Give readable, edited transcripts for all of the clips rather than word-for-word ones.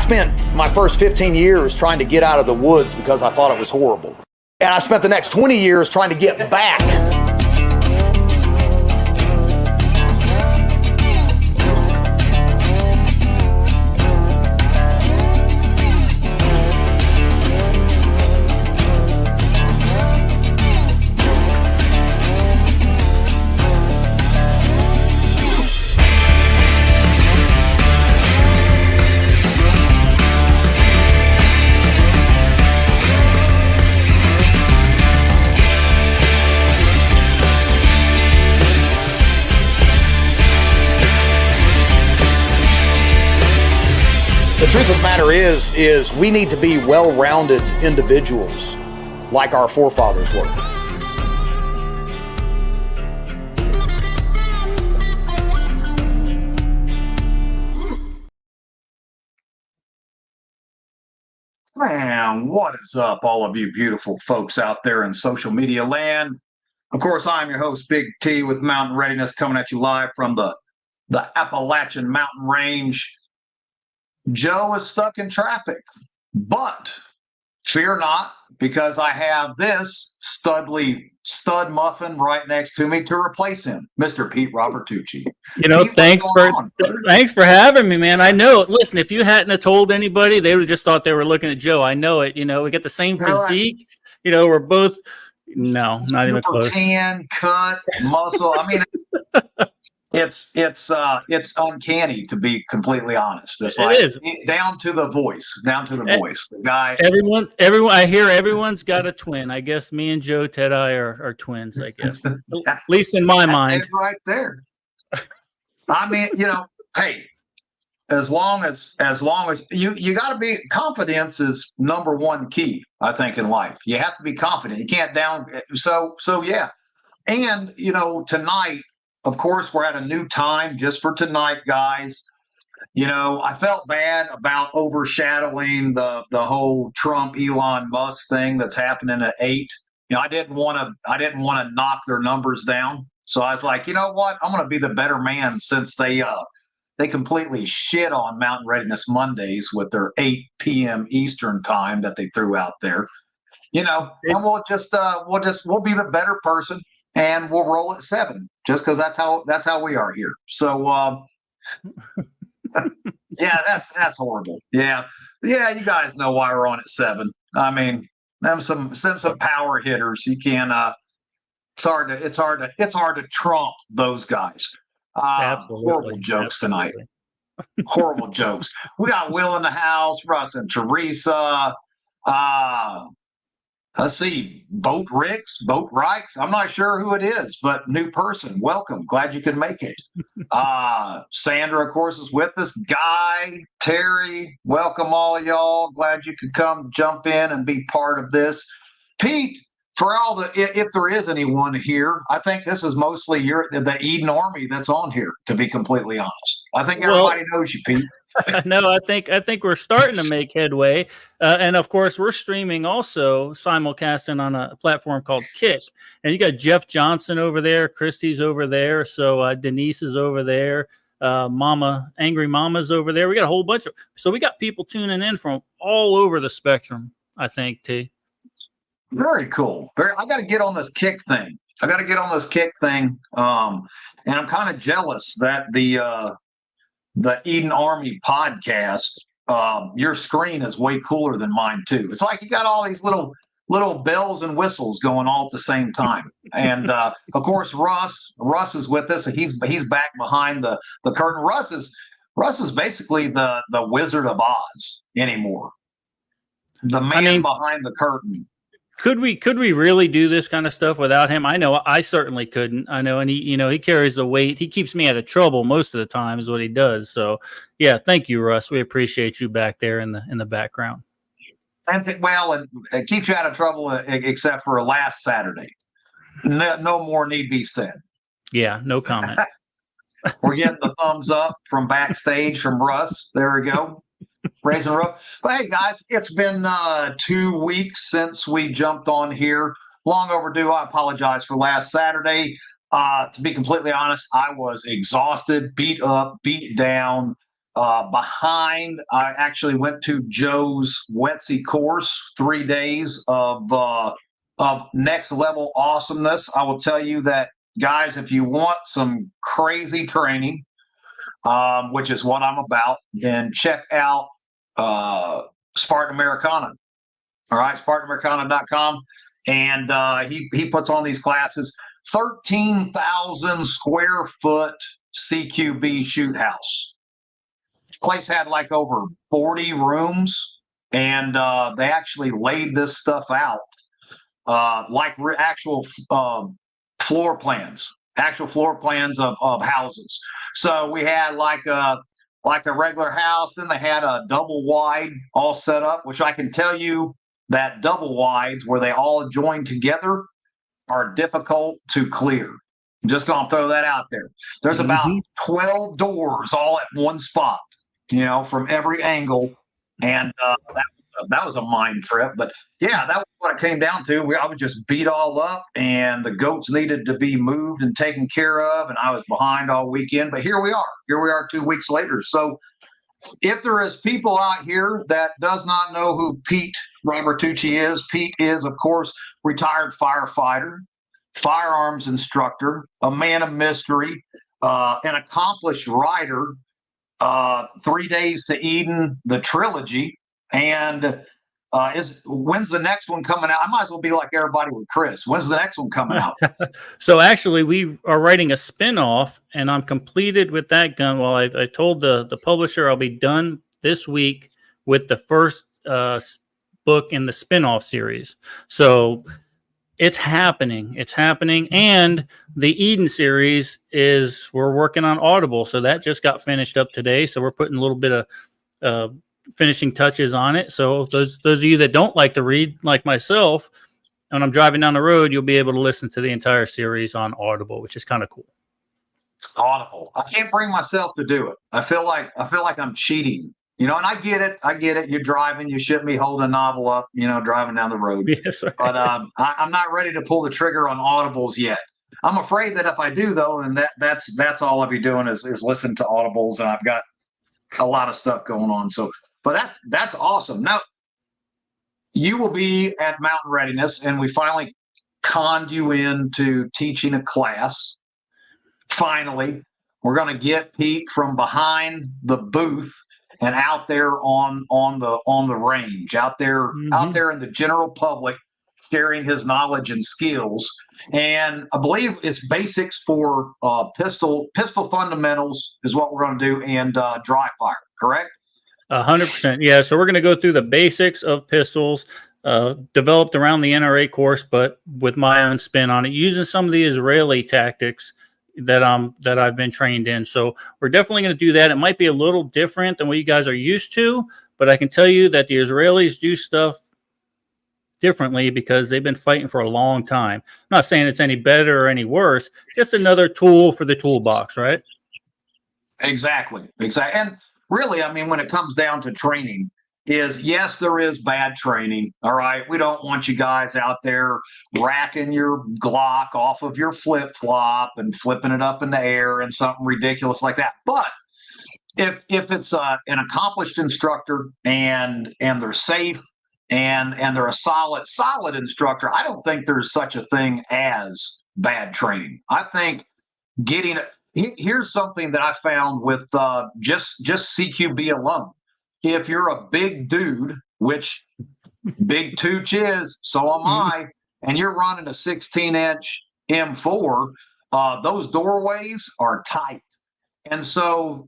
spent my first 15 years trying to get out of the woods because I thought it was horrible. And I spent the next 20 years trying to get back. The truth of the matter is we need to be well-rounded individuals like our forefathers were. Man, what is up, all of you beautiful folks out there in social media land? Of course, I'm your host, Big T, with Mountain Readiness, coming at you live from the Appalachian Mountain Range. Joe is stuck in traffic, but fear not, because I have this stud muffin right next to me to replace him, Mr. Pete Robertucci. You know, Pete, thanks for having me, man. I know. Listen, if you hadn't have told anybody, they would have just thought they were looking at Joe. I know it. You know, we got the same physique. Right. You know, we're both not even close. Tan, cut, muscle. I mean, it's uncanny, to be completely honest. It's like, it is. Down to the voice. The guy. Everyone. I hear everyone's got a twin. I guess me and Joe Ted-Eye are twins. I guess, at least in my mind. It right there. I mean, you know, hey, as long as you got to be, confidence is number one key, I think, in life. You have to be confident. You can't down. So yeah, and you know, tonight. Of course, we're at a new time just for tonight, guys. You know, I felt bad about overshadowing the whole Trump Elon Musk thing that's happening at 8. You know, I didn't want to knock their numbers down. So I was like, you know what? I'm going to be the better man, since they completely shit on Mountain Readiness Mondays with their 8 p.m. Eastern time that they threw out there. You know, and we'll be the better person. And we'll roll at 7, just because that's how we are here. So, yeah, that's horrible. Yeah, you guys know why we're on at 7. I mean, them some power hitters. You can it's hard to trump those guys. Horrible jokes tonight. Horrible jokes. We got Will in the house, Russ and Teresa. Let's see, Boat Ricks. I'm not sure who it is, but new person. Welcome. Glad you can make it. Sandra, of course, is with us. Guy, Terry, welcome all of y'all. Glad you could come jump in and be part of this. Pete, for all if there is anyone here, I think this is mostly the Eden Army that's on here, to be completely honest. I think everybody knows you, Pete. No, I think we're starting to make headway, and of course we're streaming also simulcasting on a platform called Kick, and you got Jeff Johnson over there, Christy's over there, so Denise is over there, Angry Mama's over there. We got a whole bunch so we got people tuning in from all over the spectrum, I think, T. Very cool. I got to get on this Kick thing. And I'm kind of jealous that the Eden Army podcast, your screen is way cooler than mine too. It's like you got all these little bells and whistles going all at the same time. And of course, Russ is with us, and he's back behind the curtain. Russ is basically the Wizard of Oz anymore. The man behind the curtain. Could we really do this kind of stuff without him? I know I certainly couldn't. I know, and he carries the weight. He keeps me out of trouble most of the time, is what he does. So yeah, thank you, Russ. We appreciate you back there in the background. And it keeps you out of trouble, except for last Saturday. No more need be said. Yeah, no comment. We're getting the thumbs up from backstage from Russ. There we go. Raising the roof. But hey, guys, it's been 2 weeks since we jumped on here. Long overdue. I apologize for last Saturday. To be completely honest, I was exhausted, beat up, beat down. behind. I actually went to Joe's Wetsy course, 3 days of next level awesomeness. I will tell you that, guys, if you want some crazy training, which is what I'm about, then check out Spartan Americana. All right, SpartanAmericana.com. And he puts on these classes, 13,000 square foot CQB shoot house. Place had like over 40 rooms, and they actually laid this stuff out like actual floor plans of houses. So we had like a regular house, then they had a double wide all set up, which I can tell you that double wides where they all join together are difficult to clear. I'm just going to throw that out there. There's about 12 doors all at one spot, from every angle. And that was a mind trip. But yeah, that was what it came down to. I was just beat all up, and the goats needed to be moved and taken care of. And I was behind all weekend. But here we are. Here we are 2 weeks later. So if there is people out here that does not know who Pete Robertucci is, Pete is, of course, retired firefighter, firearms instructor, a man of mystery, an accomplished writer, 3 Days to Eden, the trilogy, and when's the next one coming out? I might as well be like everybody with Chris. When's the next one coming out? So actually, we are writing a spin-off, and I'm completed with that gun. Well, I told the publisher I'll be done this week with the first book in the spin-off series. So it's happening. It's happening. And the Eden series we're working on Audible. So that just got finished up today. So we're putting a little bit of finishing touches on it. So those of you that don't like to read, like myself, when I'm driving down the road, you'll be able to listen to the entire series on Audible, which is kind of cool. Audible. I can't bring myself to do it. I feel like I'm cheating. And I get it. You're driving. You shouldn't be holding a novel up, driving down the road. Yes, right. But I'm not ready to pull the trigger on Audibles yet. I'm afraid that if I do, though, then that's all I'll be doing is listen to Audibles, and I've got a lot of stuff going on. So, but that's awesome. Now, you will be at Mountain Readiness, and we finally conned you into teaching a class. Finally, we're going to get Pete from behind the booth and out there on the range, out there in the general public, sharing his knowledge and skills. And I believe it's basics for pistol fundamentals is what we're going to do, and dry fire, correct? 100%. Yeah. So we're going to go through the basics of pistols, developed around the NRA course, but with my own spin on it, using some of the Israeli tactics that I've been trained in. So we're definitely going to do that. It might be a little different than what you guys are used to, but I can tell you that the Israelis do stuff differently because they've been fighting for a long time. I'm not saying it's any better or any worse, just another tool for the toolbox, right? Exactly. And really, I mean, when it comes down to training, yes, there is bad training. All right. We don't want you guys out there racking your Glock off of your flip-flop and flipping it up in the air and something ridiculous like that. But if it's an accomplished instructor and they're safe and they're a solid instructor, I don't think there's such a thing as bad training. I think here's something that I found with just CQB alone. If you're a big dude, which Big Tooch is, so am I, and you're running a 16-inch M4, those doorways are tight. And so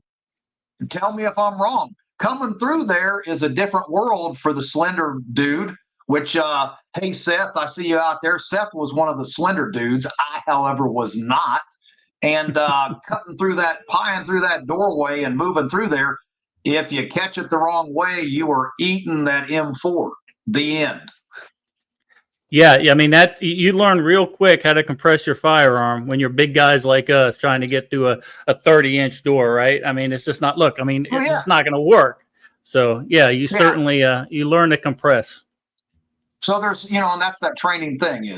tell me if I'm wrong. Coming through there is a different world for the slender dude, which, hey, Seth, I see you out there. Seth was one of the slender dudes. I, however, was not. And pieing through that doorway and moving through there, if you catch it the wrong way, you are eating that M4. The end. Yeah, I mean, that you learn real quick how to compress your firearm when you're big guys like us trying to get through a 30-inch door, right? I mean, it's just not. Look, I mean, it's not going to work. So you certainly you learn to compress. So there's and that's that training thing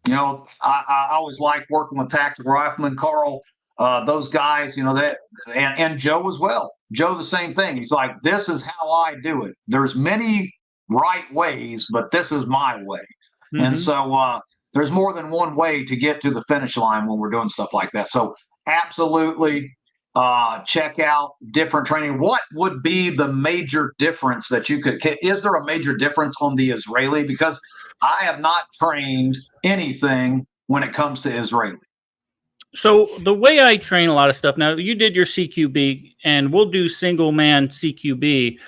I always like working with tactical rifleman Carl. those guys, that, and Joe as well. Joe, the same thing. He's like, this is how I do it. There's many right ways, but this is my way. Mm-hmm. And so there's more than one way to get to the finish line when we're doing stuff like that. So absolutely check out different training. What would be the major difference that is there a major difference on the Israeli? Because I have not trained anything when it comes to Israeli. So the way I train a lot of stuff now, you did your CQB, and we'll do single man CQB,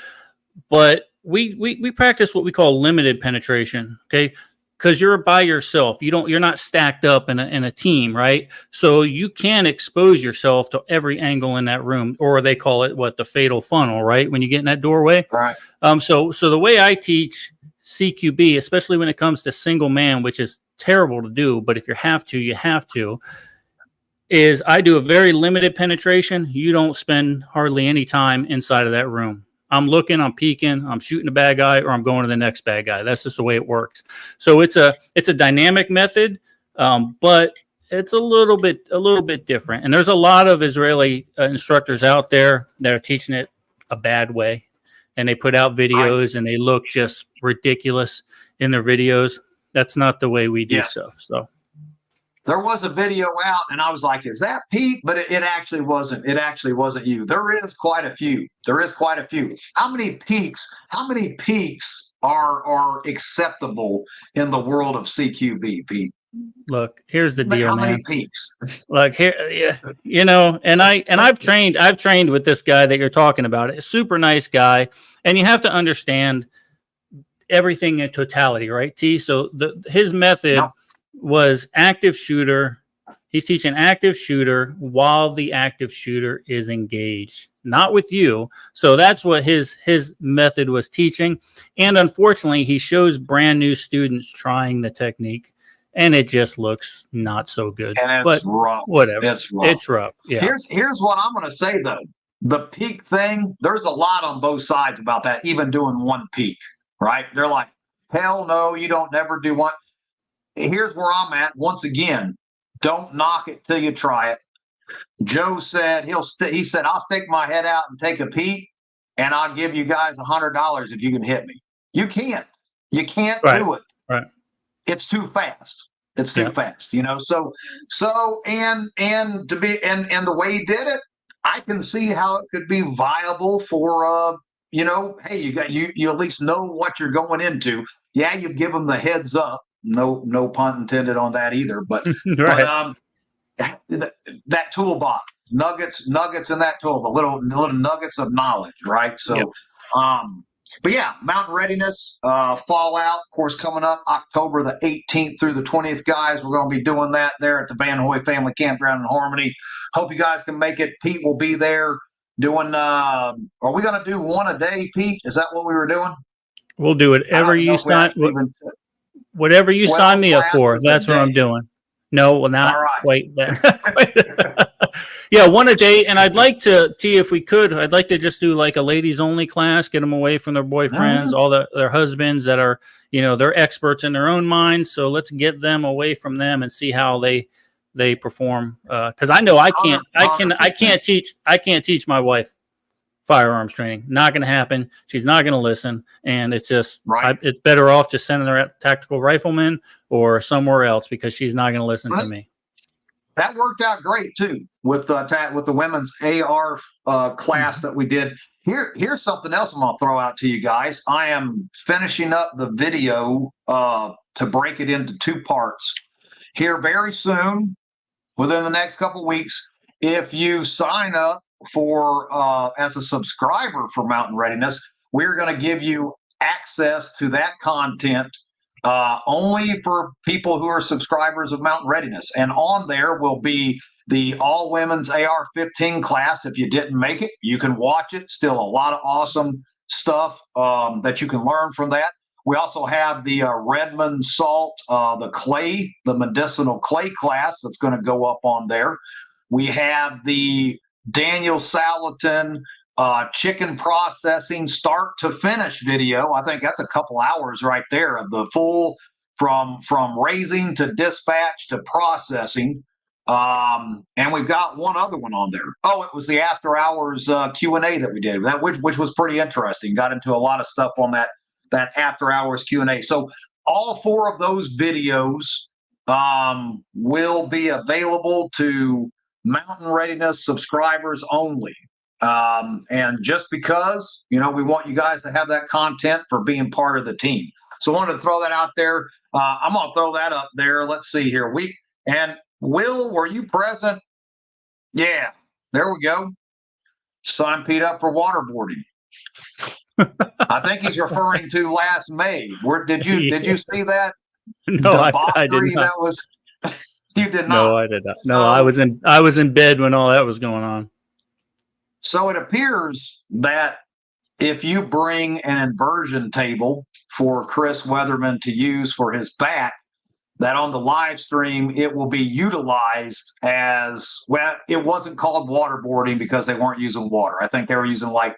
but we practice what we call limited penetration. Okay. Because you're by yourself. You're not stacked up in a team, right? So you can expose yourself to every angle in that room, or they call it the fatal funnel, right? When you get in that doorway. Right. So the way I teach CQB, especially when it comes to single man, which is terrible to do, but if you have to, is I do a very limited penetration. You don't spend hardly any time inside of that room. I'm looking, I'm peeking, I'm shooting a bad guy, or I'm going to the next bad guy. That's just the way it works. So it's a dynamic method, but it's a little bit different. And there's a lot of Israeli instructors out there that are teaching it a bad way, and they put out videos and they look just ridiculous in their videos. That's not the way we do stuff. So there was a video out, and I was like, "Is that Pete?" But it actually wasn't. It actually wasn't you. There is quite a few. How many peaks are acceptable in the world of CQB, Pete? Look, here's the deal, How man. many peaks? Look here, and I've trained with this guy that you're talking about. A super nice guy, and you have to understand everything in totality, right? T. So his method. No. Was active shooter. He's teaching active shooter while the active shooter is engaged, not with you. So that's what his method was teaching. And unfortunately, he shows brand new students trying the technique, and it just looks not so good. And it's rough. Whatever. It's rough. Yeah. Here's what I'm going to say though. The peak thing, there's a lot on both sides about that. Even doing one peak, right? They're like, hell no, you don't never do one. Here's where I'm at. Once again, don't knock it till you try it. Joe said he said, I'll stick my head out and take a peek, and I'll give you guys $100 if you can hit me. You can't do it. Right. It's too fast. It's too fast, So and the way he did it, I can see how it could be viable for hey, you at least know what you're going into. Yeah, you give them the heads up. No pun intended on that either. But, right. That toolbox, nuggets in that tool, the little nuggets of knowledge, right? So, but yeah, Mountain Readiness, Fallout, of course, coming up October the 18th through the 20th, guys. We're going to be doing that there at the Van Hoy Family Campground in Harmony. Hope you guys can make it. Pete will be there doing. Are we going to do one a day, Pete? Is that what we were doing? We'll do whatever you sign. Whatever you sign me up for, that's what I'm doing. No, well, not quite that. Yeah, one a day. And I'd like to, if we could, I'd like to just do like a ladies only class, get them away from their boyfriends, all their husbands that are, they're experts in their own minds. So let's get them away from them and see how they perform. Because I know I can't teach my wife firearms training. Not going to happen. She's not going to listen. And it's just, it's better off just sending her at tactical rifleman or somewhere else because she's not going to listen to me. That worked out great too with the women's AR class that we did. Here's something else I'm going to throw out to you guys. I am finishing up the video to break it into 2 parts here very soon, within the next couple of weeks. If you sign up for as a subscriber for Mountain Readiness, we're going to give you access to that content only for people who are subscribers of Mountain Readiness. And on there will be the all women's AR-15 class. If you didn't make it, you can watch it. Still a lot of awesome stuff that you can learn from that. We also have the Redmond salt, the medicinal clay class that's going to go up on there. We have the Daniel Salatin chicken processing start to finish video. I think that's a couple hours right there of the full from raising to dispatch to processing. And we've got one other one on there. Oh, it was the after hours Q&A that we did, which was pretty interesting. Got into a lot of stuff on that after hours Q&A. So all 4 of those videos will be available to Mountain Readiness subscribers only. And just because, we want you guys to have that content for being part of the team. So I wanted to throw that out there. I'm going to throw that up there. Let's see here. Will, were you present? Yeah, there we go. Sign Pete up for waterboarding. I think he's referring to last May. Did you see that? No, I did not. That was you did not. No, I did not. No, I was in bed when all that was going on. So it appears that if you bring an inversion table for Chris Weatherman to use for his back, that on the live stream, it will be utilized as, well, it wasn't called waterboarding because they weren't using water. I think they were using like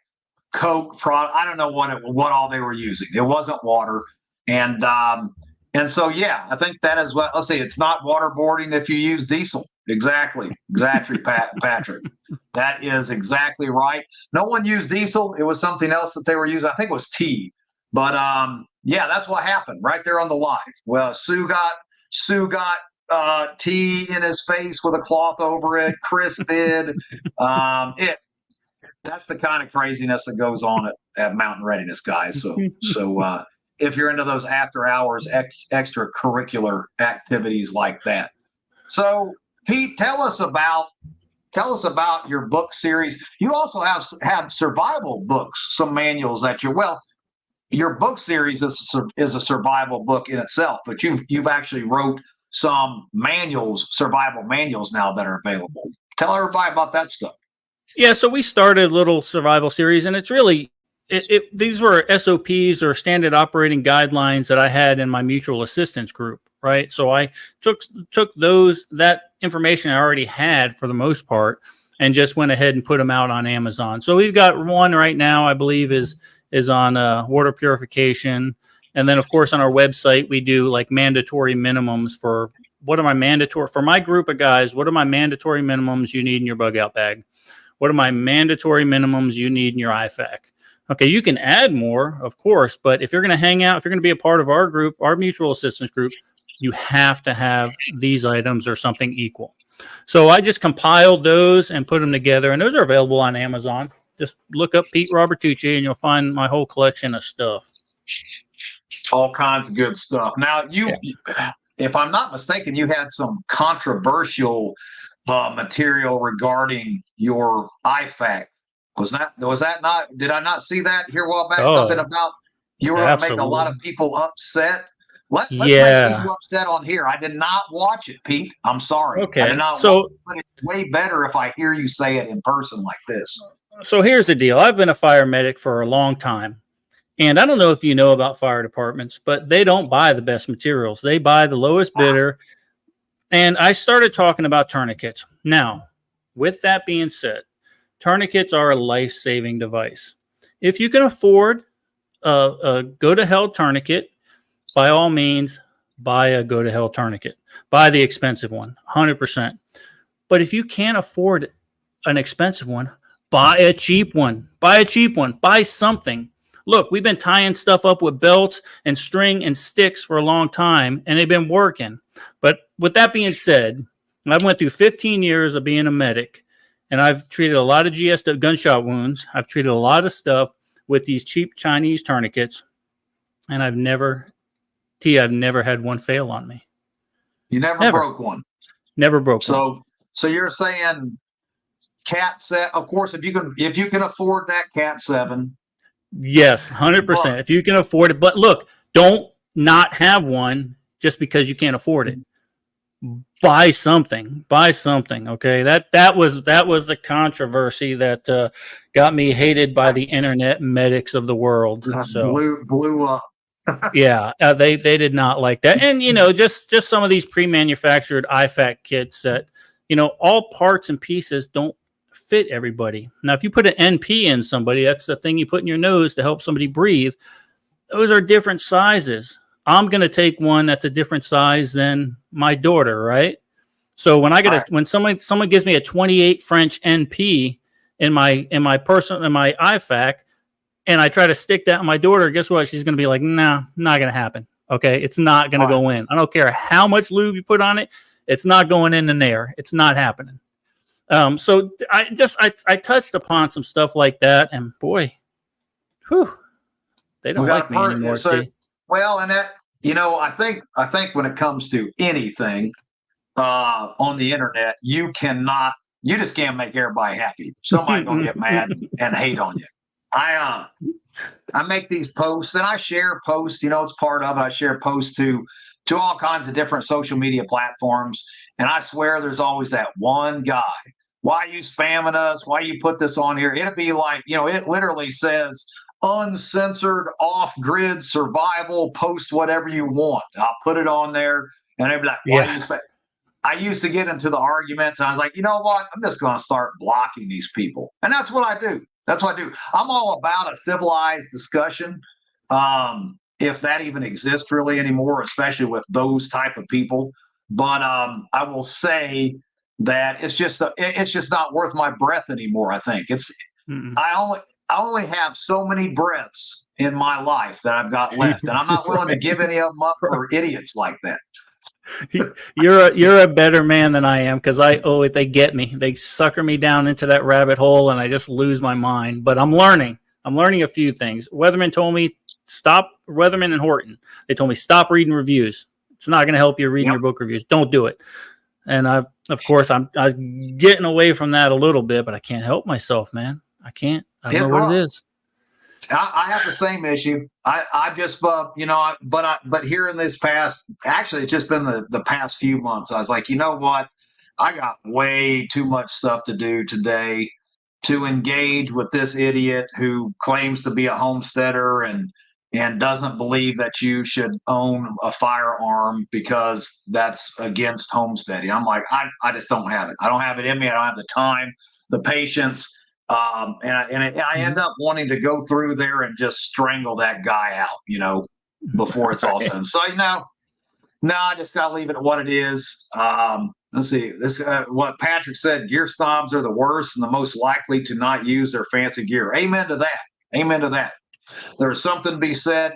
Coke product. I don't know what all they were using. It wasn't water. And so, yeah, I think that is what, let's see, it's not waterboarding if you use diesel. Exactly, Patrick. That is exactly right. No one used diesel. It was something else that they were using. I think it was tea. But yeah, that's what happened right there on the live. Well, Sue got tea in his face with a cloth over it. Chris did. That's the kind of craziness that goes on at Mountain Readiness, guys. So if you're into those after hours extracurricular activities like that. So Pete, tell us about your book series. You also have survival books, some manuals that your book series is a survival book in itself, but you've actually wrote some manuals, survival manuals now that are available. Tell everybody about that stuff. Yeah, so we started a little survival series, and it's really these were SOPs or standard operating guidelines that I had in my mutual assistance group, right? So I took that information I already had for the most part and just went ahead and put them out on Amazon. So we've got one right now, I believe is on water purification. And then, of course, on our website, we do like mandatory minimums for for my group of guys, what are my mandatory minimums you need in your bug out bag? What are my mandatory minimums you need in your IFAC? Okay, you can add more, of course, but if you're going to hang out, if you're going to be a part of our group, our mutual assistance group, you have to have these items or something equal. So I just compiled those and put them together, and those are available on Amazon. Just look up Pete Robertucci, and you'll find my whole collection of stuff. All kinds of good stuff. Now, if I'm not mistaken, you had some controversial material regarding your IFAC. Was that not? Did I not see that here a while back? Something about you were going to make a lot of people upset. Let's make people upset on here. I did not watch it, Pete. I'm sorry. Okay. I did not watch it, but it's way better if I hear you say it in person like this. So here's the deal. I've been a fire medic for a long time. And I don't know if you know about fire departments, but they don't buy the best materials. They buy the lowest bidder. And I started talking about tourniquets. Now, with that being said, tourniquets are a life-saving device. If you can afford a go-to-hell tourniquet, by all means, buy a go-to-hell tourniquet. Buy the expensive one, 100%. But if you can't afford an expensive one, buy a cheap one. Buy a cheap one. Buy something. Look, we've been tying stuff up with belts and string and sticks for a long time, and they've been working. But with that being said, I went through 15 years of being a medic, and I've treated a lot of gunshot wounds. I've treated a lot of stuff with these cheap Chinese tourniquets, and I've never had one fail on me. You never broke one. Never broke one. So you're saying Cat 7, of course, if you can afford that Cat 7. Yes, 100%. If you can afford it. But look, don't not have one just because you can't afford it. Buy something. Okay. That was the controversy that got me hated by the internet medics of the world. So blew up. Yeah, they did not like that. And just some of these pre-manufactured IFAC kits that all parts and pieces don't fit everybody. Now, if you put an NP in somebody, that's the thing you put in your nose to help somebody breathe. Those are different sizes. I'm going to take one that's a different size than my daughter, right? So when I get when someone gives me a 28 French NP in my IFAC, and I try to stick that on my daughter, guess what? She's going to be like, nah, not going to happen. Okay, it's not going to go in. I don't care how much lube you put on it. It's not going in there. It's not happening. So I touched upon some stuff like that, and boy, they don't like me anymore. Well, and that, I think when it comes to anything on the internet, you just can't make everybody happy. Somebody gonna get mad and hate on you. I make these posts and I share posts, it's part of it. I share posts to all kinds of different social media platforms. And I swear there's always that one guy. Why are you spamming us? Why you put this on here? It'd be like, it literally says uncensored, off-grid survival, post whatever you want. I'll put it on there and they'd be like, why are you spamming? I used to get into the arguments. And I was like, you know what? I'm just going to start blocking these people. And that's what I do. I'm all about a civilized discussion. If that even exists really anymore, especially with those type of people. But I will say that it's just not worth my breath anymore. I think I only have so many breaths in my life that I've got left, and I'm not willing to give any of them up for idiots like that. You're a better man than I am, because they get me. They sucker me down into that rabbit hole, and I just lose my mind. But I'm learning a few things. Weatherman told me Weatherman and Horton. They told me stop reading reviews. It's not going to help you reading your book reviews. Don't do it. And I was getting away from that a little bit, but I can't help myself, man. I can't. I don't know what it is. I have the same issue. I've just, but here in this past, actually, it's just been the past few months. I was like, you know what? I got way too much stuff to do today to engage with this idiot who claims to be a homesteader and doesn't believe that you should own a firearm because that's against homesteading. I'm like, I just don't have it. I don't have it in me. I don't have the time, the patience. And I end up wanting to go through there and just strangle that guy out, before it's all said. So, no, I just got to leave it at what it is. Let's see. What Patrick said, gear snobs are the worst and the most likely to not use their fancy gear. Amen to that. There's something to be said.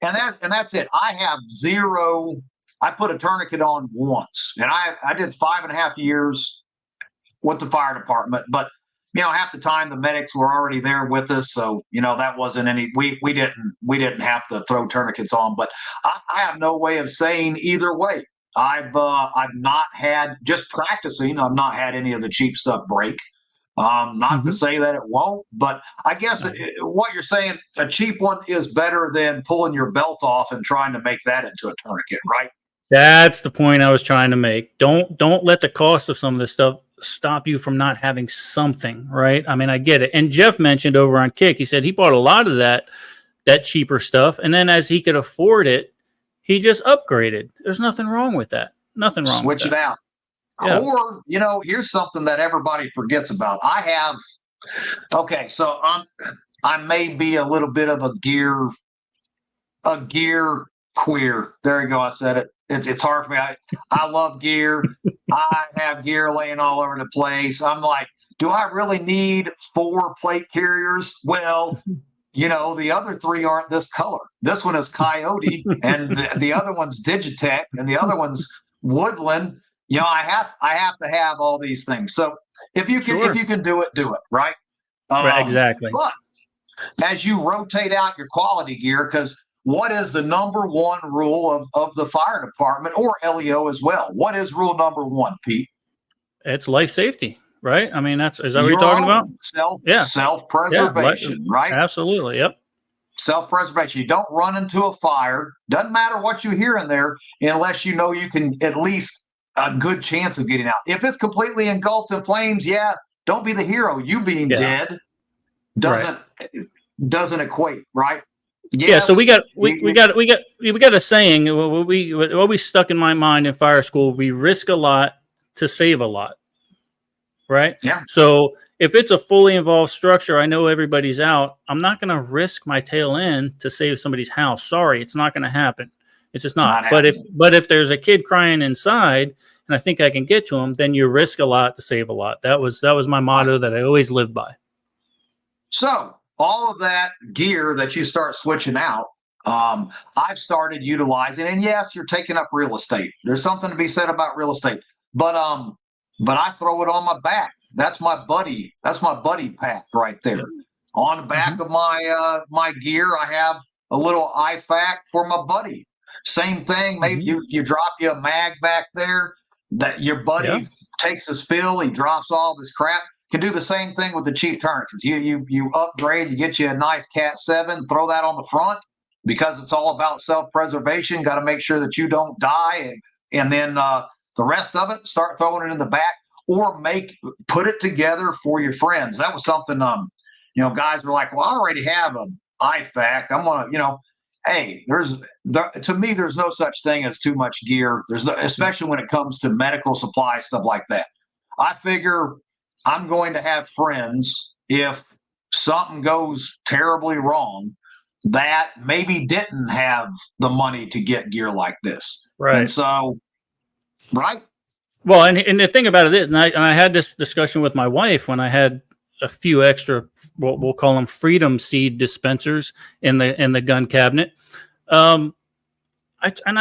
And that's it. I have zero. I put a tourniquet on once, and I did 5.5 years with the fire department, but half the time the medics were already there with us. So, that wasn't any, we didn't have to throw tourniquets on, but I have no way of saying either way. I've not had, just practicing, I've not had any of the cheap stuff break. Not to say that it won't, but I guess what you're saying, a cheap one is better than pulling your belt off and trying to make that into a tourniquet, right? That's the point I was trying to make. Don't let the cost of some of this stuff stop you from not having something, right? I mean, I get it. And Jeff mentioned over on Kick, he said he bought a lot of that cheaper stuff, and then as he could afford it, he just upgraded. There's nothing wrong with that. Nothing wrong. Switch it out. Yeah. Or, here's something that everybody forgets about. So I may be a little bit of a gear queer. There you go. I said it. It's hard for me. I love gear. I have gear laying all over the place. I'm like, do I really need 4 plate carriers? Well, the other 3 aren't this color. This one is Coyote, and the other one's Digitech, and the other one's Woodland. I have to have all these things. So if you can do it, right? Right, exactly. But as you rotate out your quality gear, because what is the number one rule of the fire department or LEO as well? What is rule number 1, Pete? It's life safety, right? I mean, is that what you're talking about? Self-preservation, right? Absolutely. Yep. Self-preservation. You don't run into a fire. Doesn't matter what you hear in there unless you know you can at least a good chance of getting out. If it's completely engulfed in flames, don't be the hero. You being dead doesn't equate, right? Yes, yeah, so we got a saying. What we stuck in my mind in fire school: we risk a lot to save a lot, right? Yeah. So if it's a fully involved structure, I know everybody's out. I'm not going to risk my tail end to save somebody's house. Sorry, it's not going to happen. It's just not. But if there's a kid crying inside and I think I can get to them, then you risk a lot to save a lot. That was my motto that I always lived by. So all of that gear that you start switching out, I've started utilizing, and yes, you're taking up real estate. There's something to be said about real estate, but I throw it on my back. That's my buddy. That's my buddy pack right there. On the back of my gear, I have a little IFAC for my buddy. Same thing. Maybe you drop you a mag back there. That your buddy takes a spill. He drops all this crap. Can do the same thing with the cheap tourniquets. You upgrade. You get you a nice Cat 7. Throw that on the front because it's all about self-preservation. Got to make sure that you don't die, and then the rest of it, start throwing it in the back, or put it together for your friends. That was something guys were like, well, I already have an IFAC. I'm gonna, hey, to me, there's no such thing as too much gear. Especially when it comes to medical supply, stuff like that. I figure I'm going to have friends if something goes terribly wrong that maybe didn't have the money to get gear like this. Right. And so, right. Well, and the thing about it is, and I had this discussion with my wife when I had a few extra, what we'll call them freedom seed dispensers in the gun cabinet. I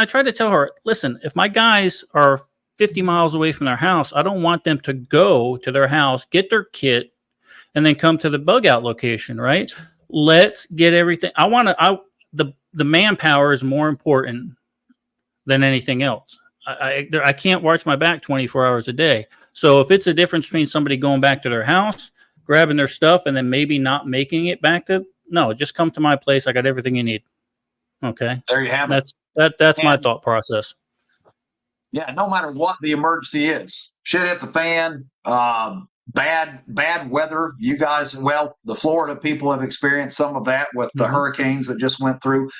tried to tell her, listen, if my guys are 50 miles away from their house, I don't want them to go to their house, get their kit, and then come to the bug out location, right? Let's get everything. The manpower is more important than anything else. I can't watch my back 24 hours a day. So if it's a difference between somebody going back to their house, grabbing their stuff, and then maybe not making it back just come to my place. I got everything you need. Okay. There you have it. That's my thought process. Yeah. No matter what the emergency is, shit hit the fan, bad weather. You guys, the Florida people have experienced some of that with the hurricanes that just went through.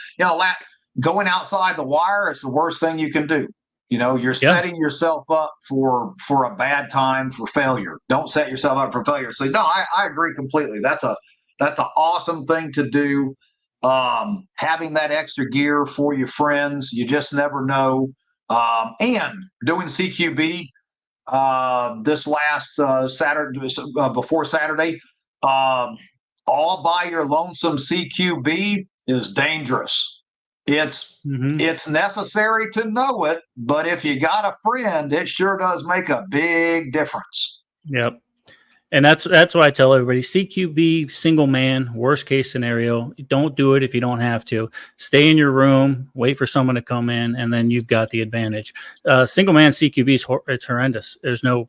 Going outside the wire is the worst thing you can do. You're setting yourself up for a bad time, for failure. Don't set yourself up for failure. So no, I agree completely. That's an awesome thing to do. Having that extra gear for your friends, you just never know. And doing CQB this last Saturday, before Saturday, all by your lonesome CQB is dangerous. It's necessary to know it, but if you got a friend, it sure does make a big difference. Yep. And that's why I tell everybody, CQB, single man, worst case scenario. Don't do it if you don't have to. Stay in your room, wait for someone to come in, and then you've got the advantage. Single man CQB it's horrendous. There's no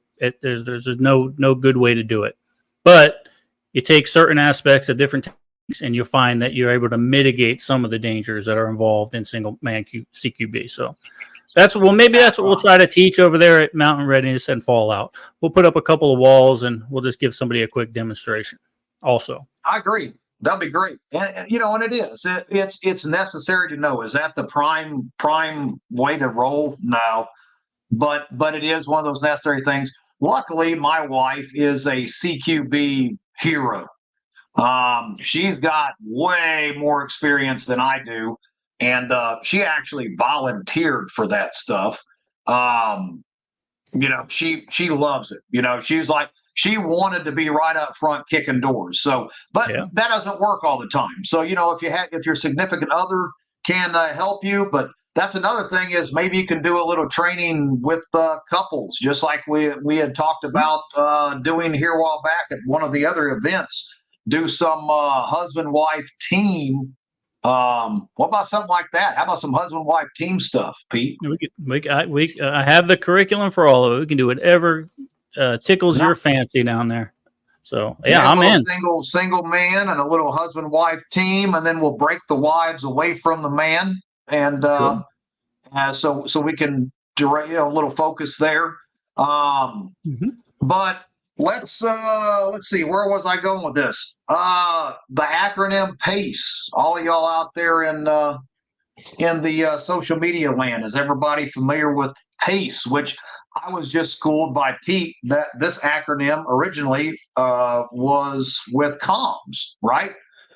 good way to do it. But you take certain aspects of different techniques, and you'll find that you're able to mitigate some of the dangers that are involved in single man CQB. So maybe that's what we'll try to teach over there at Mountain Readiness and Fallout. We'll put up a couple of walls and we'll just give somebody a quick demonstration also. I agree. That'd be great. And it is. It's necessary to know. Is that the prime way to roll? No. But it is one of those necessary things. Luckily, my wife is a CQB hero. She's got way more experience than I do. And she actually volunteered for that stuff. She loves it. She's like, she wanted to be right up front kicking doors. So, but that doesn't work all the time. So, if your significant other can help you, but that's another thing is maybe you can do a little training with couples, just like we had talked about doing here a while back at one of the other events. Do some husband-wife team. What about something like that? How about some husband-wife team stuff, Pete? I have the curriculum for all of it. We can do whatever tickles your fancy down there. So I'm in. Single man and a little husband-wife team, and then we'll break the wives away from the man, and so we can direct a little focus there. But let's see, where was I going with this? The acronym PACE. All of y'all out there in the social media land, is everybody familiar with PACE? Which I was just schooled by Pete that this acronym originally was with comms, right?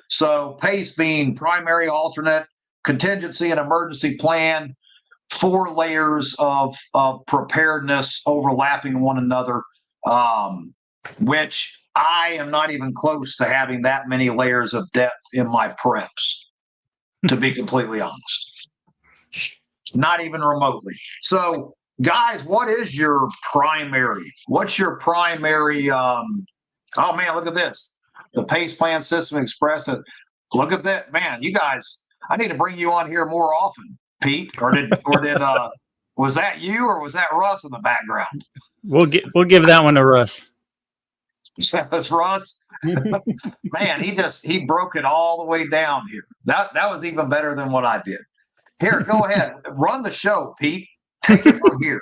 So PACE being primary, alternate, contingency, and emergency plan 4 layers of preparedness overlapping one another, which I am not even close to having that many layers of depth in my preps, to be completely honest. Not even remotely. So, guys, what's your primary? Oh man, look at this. The Pace Plan System Express. Look at that, man. You guys, I need to bring you on here more often, Pete. Or did was that you or was that Russ in the background? We'll give that one to Russ. That's Russ. Man, he broke it all the way down here. That was even better than what I did. Here, go ahead. Run the show, Pete. Take it from here.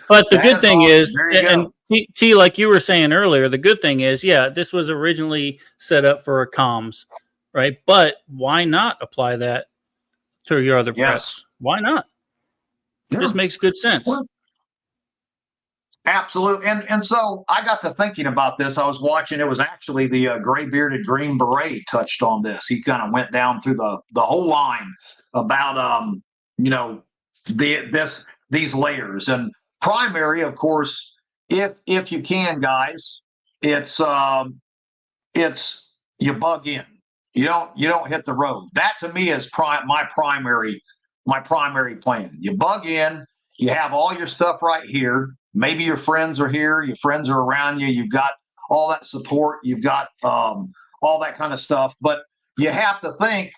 But the good thing is, and T, like you were saying earlier, the good thing is, yeah, this was originally set up for a comms, right? But why not apply that to your other preps? Why not? Yeah. This makes good sense. Well, absolutely. And so I got to thinking about this. I was watching, it was actually the gray-bearded Green Beret touched on this. He kind of went down through the whole line about, these layers. And primary, of course, if you can, guys, it's you bug in. You don't hit the road. That to me is my primary plan. You bug in, you have all your stuff right here. Maybe your friends are here, your friends are around you, you've got all that support, you've got all that kind of stuff. But you have to think,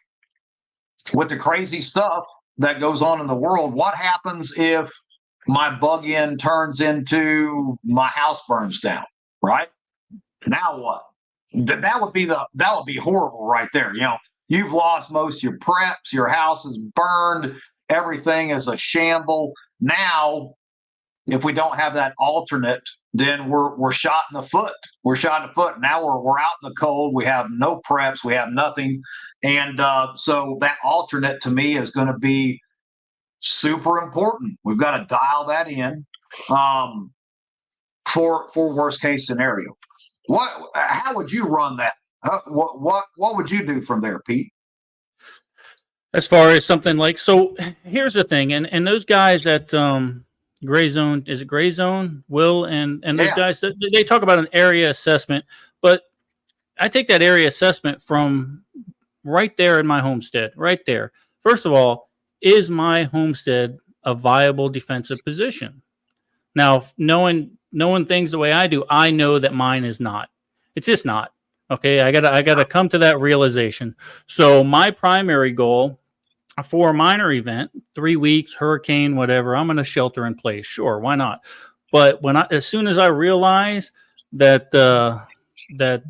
with the crazy stuff that goes on in the world, what happens if my bug in turns into my house burns down, right? Now what? That would be horrible right there. You've lost most of your preps, your house is burned, everything is a shamble. Now, if we don't have that alternate, then we're shot in the foot. We're shot in the foot. Now we're out in the cold. We have no preps. We have nothing. And so that alternate to me is going to be super important. We've got to dial that in for worst case scenario. How would you run that? What would you do from there, Pete? As far as something like, so here's the thing, and those guys at Gray Zone, is it Gray Zone, Will, and those guys, they talk about an area assessment, but I take that area assessment from right there in my homestead, right there. First of all, is my homestead a viable defensive position? Now, knowing things the way I do, I know that mine is not. It's just not. Okay, I gotta come to that realization. So my primary goal for a minor event, 3 weeks, hurricane, whatever, I'm going to shelter in place. Sure, why not? But as soon as I realize that that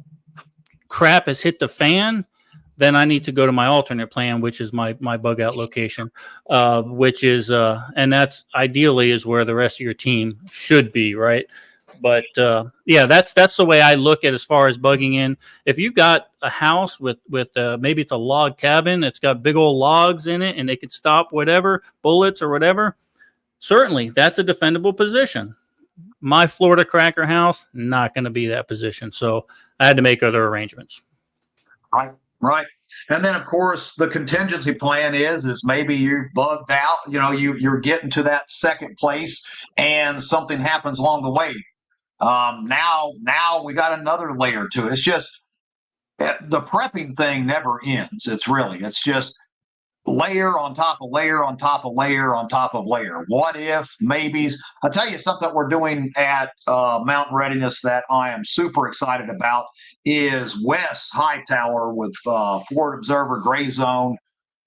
crap has hit the fan, then I need to go to my alternate plan, which is my bug out location, which is and that's ideally is where the rest of your team should be, right? But that's the way I look at as far as bugging in. If you got a house with maybe it's a log cabin, it's got big old logs in it, and they could stop whatever bullets or whatever, certainly that's a defendable position. My Florida cracker house, not going to be that position, so I had to make other arrangements. Right. And then, of course, the contingency plan is maybe you're bugged out. You're getting to that second place, and something happens along the way. Now we got another layer to it. It's just the prepping thing never ends. It's just layer on top of layer on top of layer on top of layer. What if, maybes? I'll tell you something that we're doing at Mountain Readiness that I am super excited about is Wes Hightower with Ford Observer Gray Zone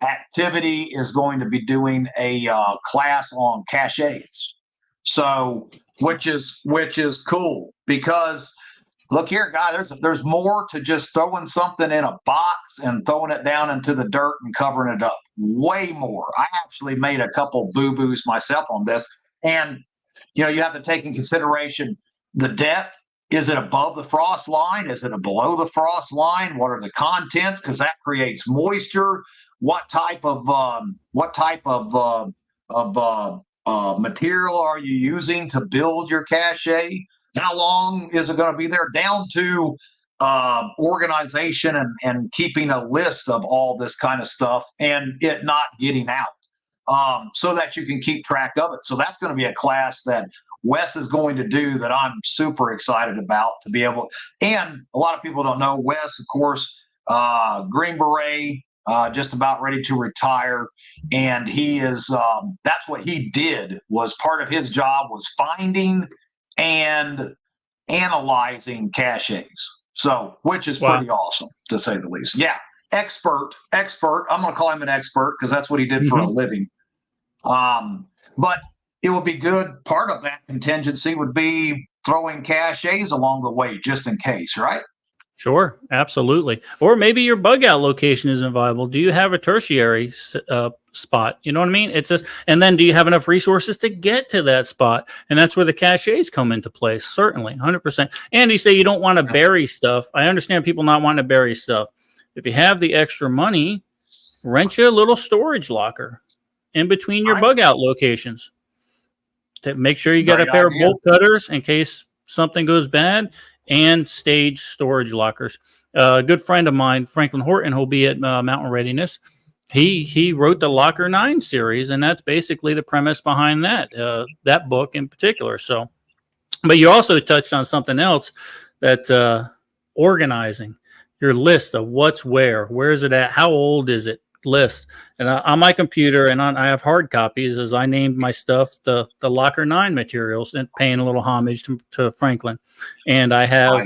Activity is going to be doing a class on caches. So, which is cool because look here, guys, there's more to just throwing something in a box and throwing it down into the dirt and covering it up. Way more. I actually made a couple boo-boos myself on this. And, you have to take in consideration the depth. Is it above the frost line? Is it below the frost line? What are the contents? Because that creates moisture. What type of material are you using to build your cache? How long is it going to be there? Down to organization and keeping a list of all this kind of stuff and it not getting out, so that you can keep track of it. So that's going to be a class that Wes is going to do that I'm super excited about to be able. And a lot of people don't know Wes, of course, Green Beret, just about ready to retire. And he is, that's what he did, was part of his job was finding and analyzing caches. So, which is pretty awesome to say the least. Yeah. Expert. I'm going to call him an expert because that's what he did for a living. But it would be good. Part of that contingency would be throwing caches along the way, just in case, right? Sure, absolutely. Or maybe your bug out location isn't viable. Do you have a tertiary spot? You know what I mean? It's just, and then do you have enough resources to get to that spot? And that's where the caches come into place. Certainly, 100%. And you say you don't want to bury stuff. I understand people not wanting to bury stuff. If you have the extra money, rent you a little storage locker in between your bug out locations to make sure you got a pair of bolt cutters in case something goes bad, and stage storage lockers. A good friend of mine, Franklin Horton, who'll be at Mountain Readiness, he wrote the Locker 9 series, and that's basically the premise behind that book in particular. So, but you also touched on something else, that organizing your list of what's where is it at, how old is it, list. And on my computer, and I have hard copies, as I named my stuff the Locker 9 materials, and paying a little homage to Franklin. And I have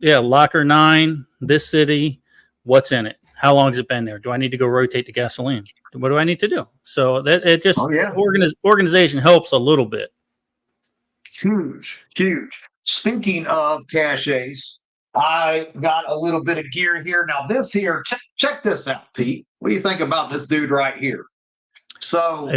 Locker 9, this city, what's in it, how long has it been there, do I need to go rotate the gasoline, what do I need to do? So that it just organization helps a little bit. Huge. Speaking of caches, I got a little bit of gear here. Now this here, check this out, Pete. What do you think about this dude right here? So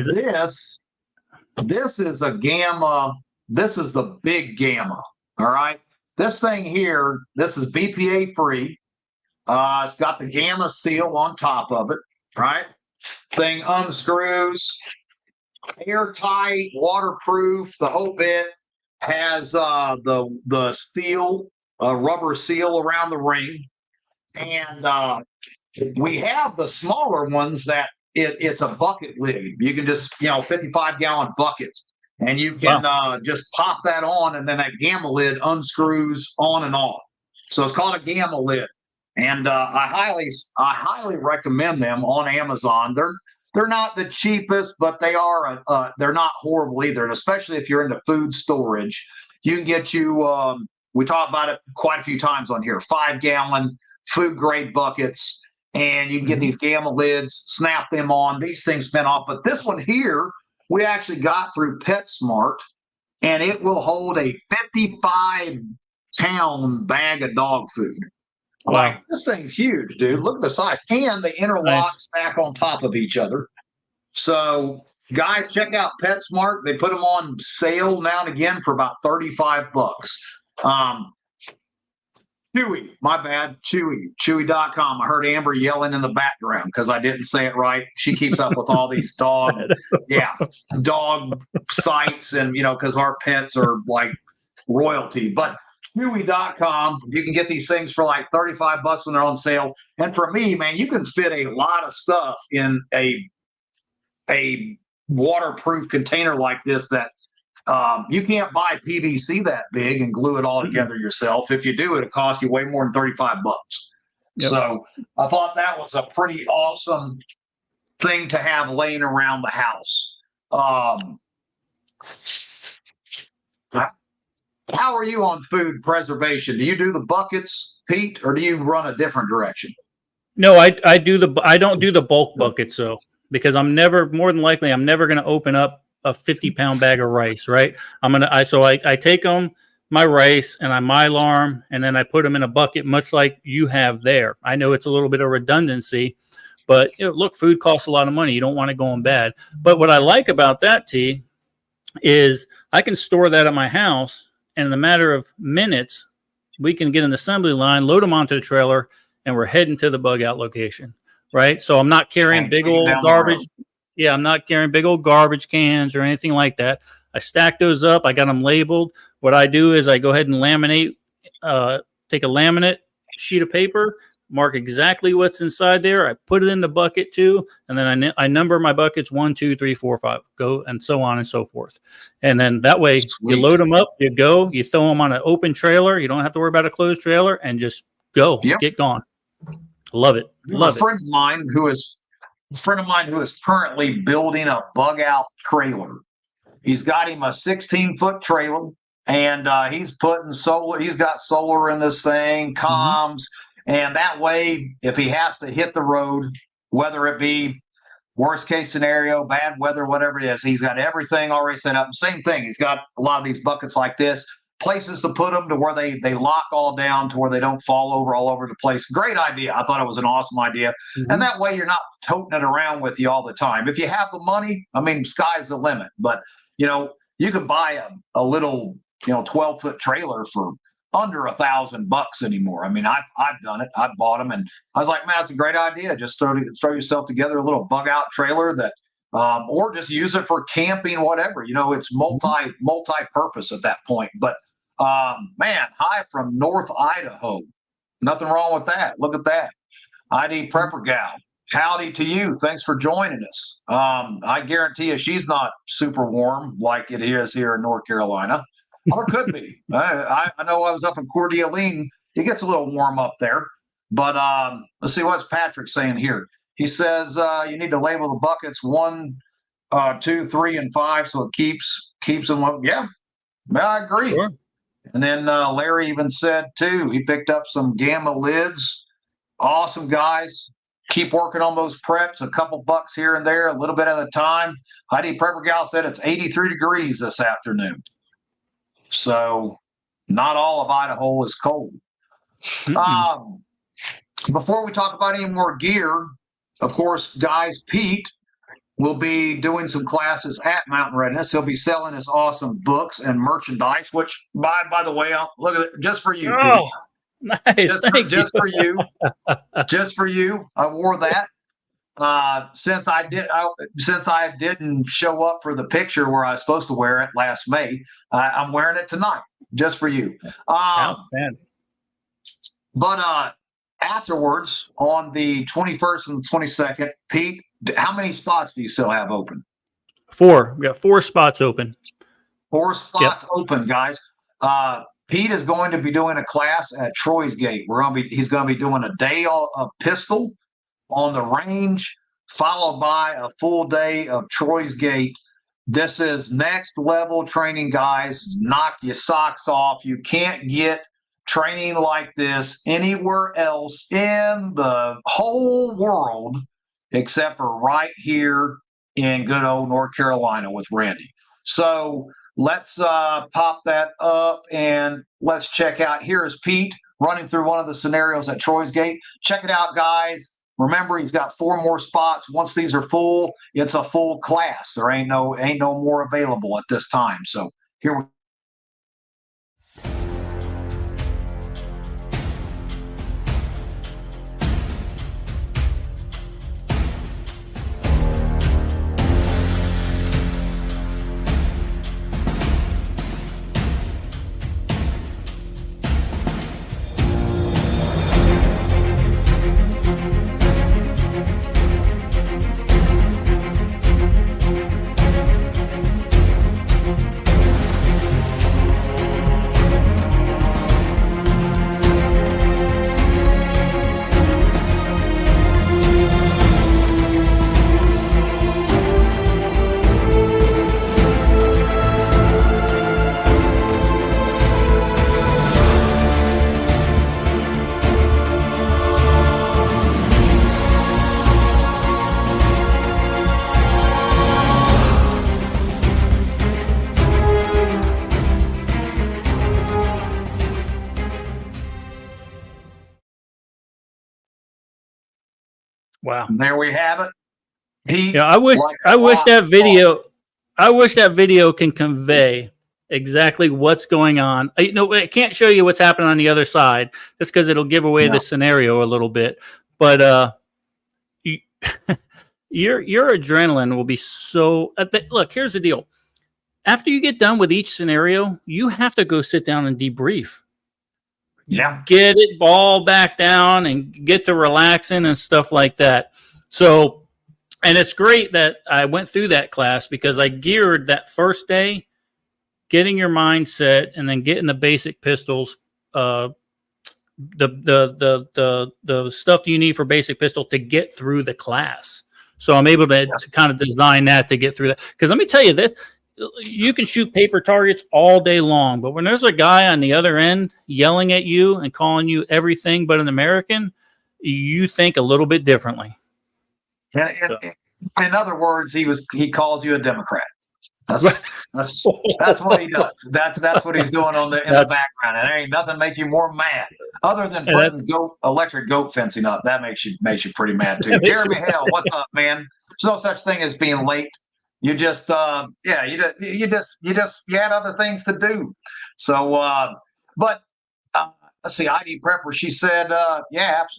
this is a Gamma. This is the big Gamma. All right. This thing here, this is BPA free. It's got the Gamma seal on top of it. Right. Thing unscrews, airtight, waterproof, the whole bit. Has the seal, rubber seal around the ring, and we have the smaller ones that it's a bucket lid. You can just 55-gallon buckets, and you can just pop that on, and then that Gamma lid unscrews on and off. So it's called a Gamma lid, and I highly recommend them on Amazon. They're not the cheapest, but they are. They're not horrible either, and especially if you're into food storage, you can get you. We talked about it quite a few times on here. 5-gallon food grade buckets, and you can get these Gamma lids, snap them on. These things spin off, but this one here we actually got through PetSmart, and it will hold a 55-pound bag of dog food. Wow. Like, this thing's huge, dude. Look at the size. And they interlock, stack on top of each other. So, guys, check out PetSmart. They put them on sale now and again for about $35. Chewy, my bad. Chewy.com. I heard Amber yelling in the background because I didn't say it right. She keeps up with all these dog sites, and, because our pets are like royalty. But Chewy.com, you can get these things for like $35 when they're on sale. And for me, man, you can fit a lot of stuff in a waterproof container like this that you can't buy PVC that big and glue it all together yourself. If you do, it'll cost you way more than $35. Yep. So I thought that was a pretty awesome thing to have laying around the house. How are you on food preservation? Do you do the buckets, Pete, or do you run a different direction? No, I don't do the bulk buckets, though, because more than likely I'm never going to open up a 50-pound bag of rice, right? I take them, my rice, and I mylar, and then I put them in a bucket, much like you have there. I know it's a little bit of redundancy, but look, food costs a lot of money. You don't want it going bad. But what I like about that, T, is I can store that at my house, and in a matter of minutes, we can get an assembly line, load them onto the trailer, and we're heading to the bug out location, right? So I'm not carrying big old garbage. Yeah, I'm not carrying big old garbage cans or anything like that. I stack those up. I got them labeled. What I do is I go ahead and laminate, take a laminate, sheet of paper, mark exactly what's inside there. I put it in the bucket too, and then I number my buckets 1, 2, 3, 4, 5, go, and so on and so forth. And then that way you load them up, you go, you throw them on an open trailer. You don't have to worry about a closed trailer, and just go, get gone. Love it. Love it. A friend of mine who is currently building a bug out trailer. He's got him a 16-foot trailer, and he's putting solar. He's got solar in this thing, comms. And that way, if he has to hit the road, whether it be worst case scenario, bad weather, whatever it is, he's got everything already set up. Same thing. He's got a lot of these buckets like this, places to put them to where they lock all down to where they don't fall over all over the place. Great idea. I thought it was an awesome idea. And that way you're not toting it around with you all the time. If you have the money, I mean, sky's the limit. But, you can buy a little, 12-foot trailer for under $1,000 anymore. I mean, I've done it. I bought them, and I was like, man, that's a great idea. Just throw yourself together a little bug out trailer that, or just use it for camping, whatever. It's multi-purpose at that point. But man, hi from North Idaho. Nothing wrong with that. Look at that. ID Prepper Gal. Howdy to you. Thanks for joining us. I guarantee you she's not super warm like it is here in North Carolina. Or it could be. I know I was up in Coeur d'Alene. It gets a little warm up there. But let's see what's Patrick saying here. He says you need to label the buckets 1, 2, 3, and 5 so it keeps them. Yeah, I agree. Sure. And then Larry even said too, he picked up some Gamma lids. Awesome, guys. Keep working on those preps. A couple bucks here and there, a little bit at a time. Heidi Prepper Gal said it's 83 degrees this afternoon. So not all of Idaho is cold. Before we talk about any more gear, of course, guys, Pete will be doing some classes at Mountain Readiness. He'll be selling his awesome books and merchandise, which, by the way, I'll look at it just for you. Oh, Pete. Nice. Just for you. Just for you. I wore that. Since I didn't show up for the picture where I was supposed to wear it last May, I'm wearing it tonight just for you. Outstanding. But afterwards, on the 21st and the 22nd, Pete, how many spots do you still have open? 4. We got 4 spots open. 4 spots open, guys. Pete is going to be doing a class at Troy's Gate. He's going to be doing a day of pistol on the range, followed by a full day of Troy's Gate. This is next level training, guys. Knock your socks off. You can't get training like this anywhere else in the whole world except for right here in good old North Carolina with Randy. So let's pop that up and let's check out. Here is Pete running through one of the scenarios at Troy's Gate. Check it out, guys. Remember, he's got 4 more spots. Once these are full, it's a full class. There ain't no more available at this time. So here we go. Wow. And there we have it. Pete, I wish that video can convey exactly what's going on. I can't show you what's happening on the other side just because it'll give away the scenario a little bit. But your adrenaline will be so. Look, here's the deal. After you get done with each scenario, you have to go sit down and debrief. get it all back down and get to relaxing and stuff like that. So, and it's great that I went through that class because I geared that first day, getting your mindset and then getting the basic pistols, the stuff you need for basic pistol to get through the class. So I'm able to kind of design that to get through that. Because let me tell you this, you can shoot paper targets all day long, but when there's a guy on the other end yelling at you and calling you everything but an American, you think a little bit differently. In other words, he calls you a Democrat. That's what he does. That's what he's doing in the background. And there ain't nothing make you more mad other than putting electric goat fencing up. That makes you pretty mad too. Jeremy Hale, what's up, man? There's no such thing as being late. You just you had other things to do. So but let's see, ID Prepper, she said,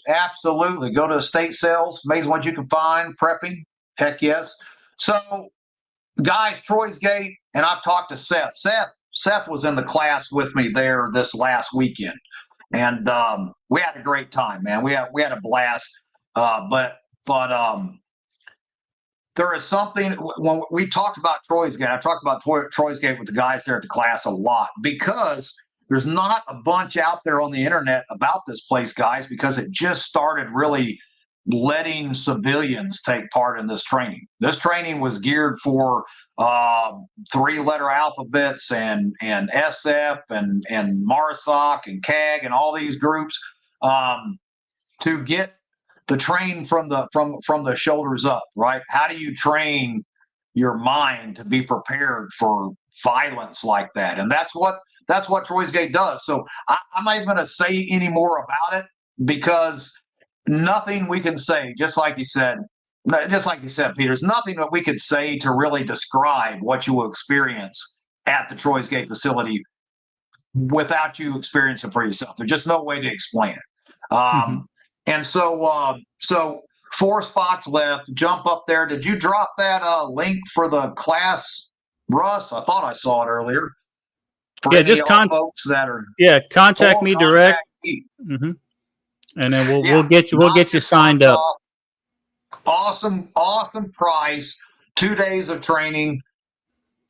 absolutely. Go to estate sales. Amazing what you can find. Prepping. Heck yes. So guys, Troy's Gate, and I've talked to Seth. Seth was in the class with me there this last weekend, and we had a great time, man. We had a blast. But there is something when we talked about Troy's Gate. I talked about Troy's Gate with the guys there at the class a lot because there's not a bunch out there on the internet about this place, guys, because it just started really letting civilians take part in this training. This training was geared for 3-letter alphabets and SF and MARSOC and CAG and all these groups to get the train from the shoulders up, right? How do you train your mind to be prepared for violence like that? And that's what Troy's Gate does. So I'm not even going to say any more about it because nothing we can say, just like you said, Peter, there's nothing that we could say to really describe what you will experience at the Troy's Gate facility without you experiencing it for yourself. There's just no way to explain it. And so 4 spots left. Jump up there. Did you drop that link for the class, Russ? I thought I saw it earlier. For just folks that are contact me direct. Mm-hmm. And then we'll get you signed up. Awesome price. 2 days of training,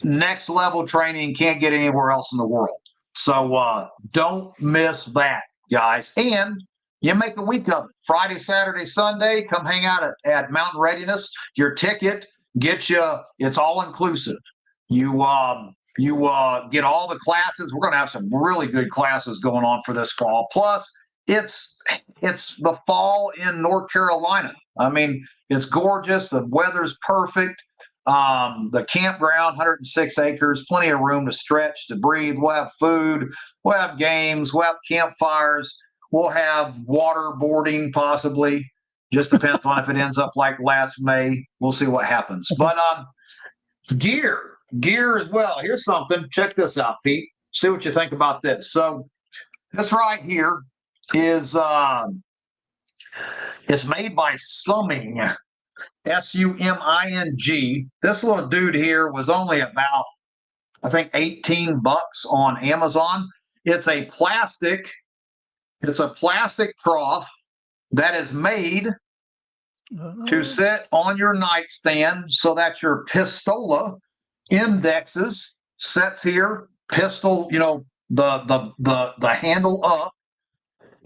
next level training. Can't get anywhere else in the world. So don't miss that, guys. And you make a week of it. Friday, Saturday, Sunday. Come hang out at Mountain Readiness. Your ticket gets you. It's all inclusive. You get all the classes. We're going to have some really good classes going on for this fall. Plus, it's the fall in North Carolina. I mean, it's gorgeous. The weather's perfect. The campground, 106 acres, plenty of room to stretch, to breathe. We'll have food. We'll have games. We'll have campfires. We'll have waterboarding, possibly. Just depends on if it ends up like last May. We'll see what happens. But gear as well. Here's something. Check this out, Pete. See what you think about this. So this right here is it's made by Summing, Suming. This little dude here was only about, I think, $18 on Amazon. It's a plastic trough that is made to sit on your nightstand so that your pistola indexes sets here, pistol, the handle up,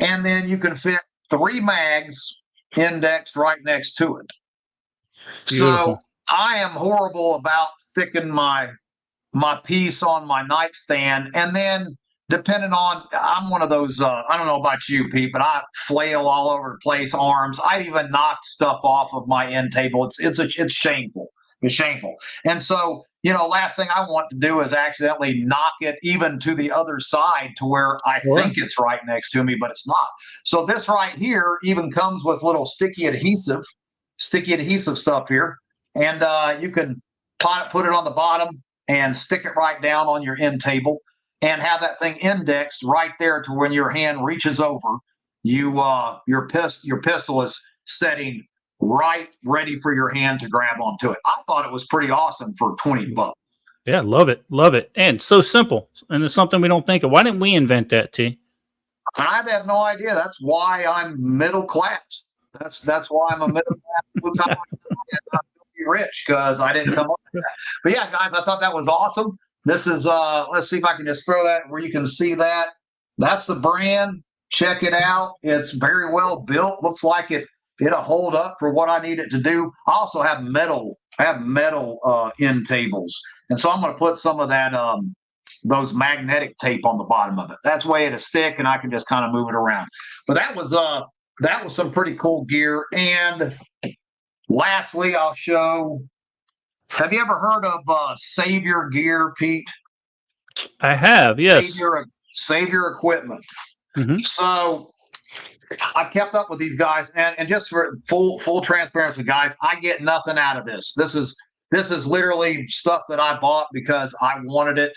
and then you can fit 3 mags indexed right next to it. Beautiful. So I am horrible about sticking my piece on my nightstand, and then depending on, I'm one of those, I don't know about you, Pete, but I flail all over the place, arms. I even knocked stuff off of my end table. It's shameful. It's shameful. And so, last thing I want to do is accidentally knock it even to the other side to where I think it's right next to me, but it's not. So this right here even comes with little sticky adhesive stuff here. And you can put it on the bottom and stick it right down on your end table and have that thing indexed right there to when your hand reaches over, your pistol is setting right ready for your hand to grab onto it. I thought it was pretty awesome for $20. Yeah, love it. And so simple. And it's something we don't think of. Why didn't we invent that, T? I have no idea. That's why I'm middle class. That's why I'm a middle class blue collar guy and not filthy rich, because I didn't come up with that. But yeah, guys, I thought that was awesome. This is let's see if I can just throw that where you can see that. That's the brand. Check it out. It's very well built. Looks like it'll hold up for what I need it to do. I also have metal. I have metal end tables, and so I'm going to put some of that those magnetic tape on the bottom of it. That's way it'll stick, and I can just kind of move it around. But that was some pretty cool gear. And lastly, I'll show. Have you ever heard of Savior Gear, Pete? I have, yes. Savior Equipment. Mm-hmm. So I've kept up with these guys, and just for full transparency, guys, I get nothing out of this. This is literally stuff that I bought because I wanted it,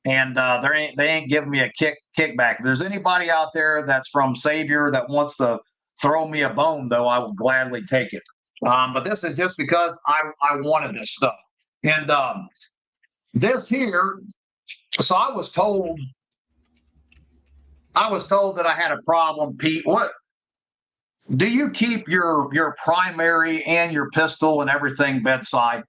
and they ain't giving me a kickback. If there's anybody out there that's from Savior that wants to throw me a bone, though, I will gladly take it. But this is just because I wanted this stuff. And this here, so I was told that I had a problem, Pete. What do you keep your primary and your pistol and everything bedside?